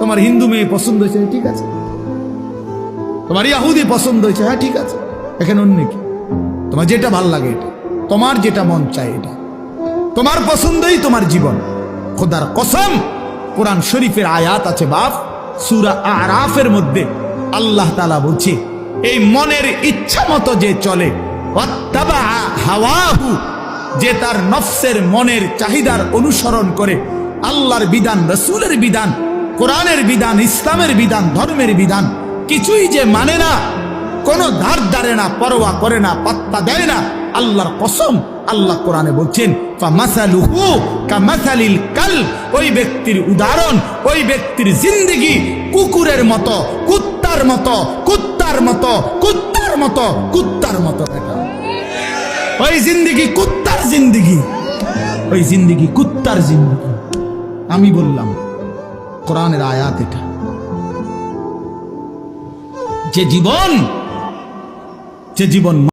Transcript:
তোমার হিন্দু মেয়ে পছন্দ হয়েছে, ঠিক আছে। তোমার ইহুদি পছন্দ হয়েছে, হ্যাঁ ঠিক আছে। এখানে অন্য কি? তোমার যেটা ভাল লাগে এটা, তোমার যেটা মন চায় এটা, তোমার পছন্দই তোমার জীবন। খোদার কসম, কোরআন শরীফের আয়াত আছে বাপ, সূরা আরাফের মধ্যে আল্লাহ তাআলা বলছে, এই মনের ইচ্ছা মতো যে চলে, ওয়াত্তাবা হাওয়াহু, যে তার নফসের মনের চাহিদার অনুসরণ করে, আল্লাহর বিধান, রাসূলের বিধান, কোরআনের বিধান, ইসলামের বিধান, ধর্মের বিধান কিছুই যে মানে না, কোনো ধার ধারে না, পরোয়া করে না, পাত্তা দেয় না, আল্লাহর কসম, আল্লাহ কোরআনে বলছেন ফামাসালুহু কামাসালিল কালব, ওই ব্যক্তির উদাহরণ, ওই ব্যক্তির জিন্দেগি কুকুরের মতো, কুত্তার মতো, কুত্তার মতো, কুত্তার মতো, কুত্তার মতো। ওই জিন্দেগি কুত্তার জিন্দেগি, ওই জিন্দেগি কুত্তার জিন্দেগি। আমি বললাম কোরআনের আয়াত এটা। যে জীবন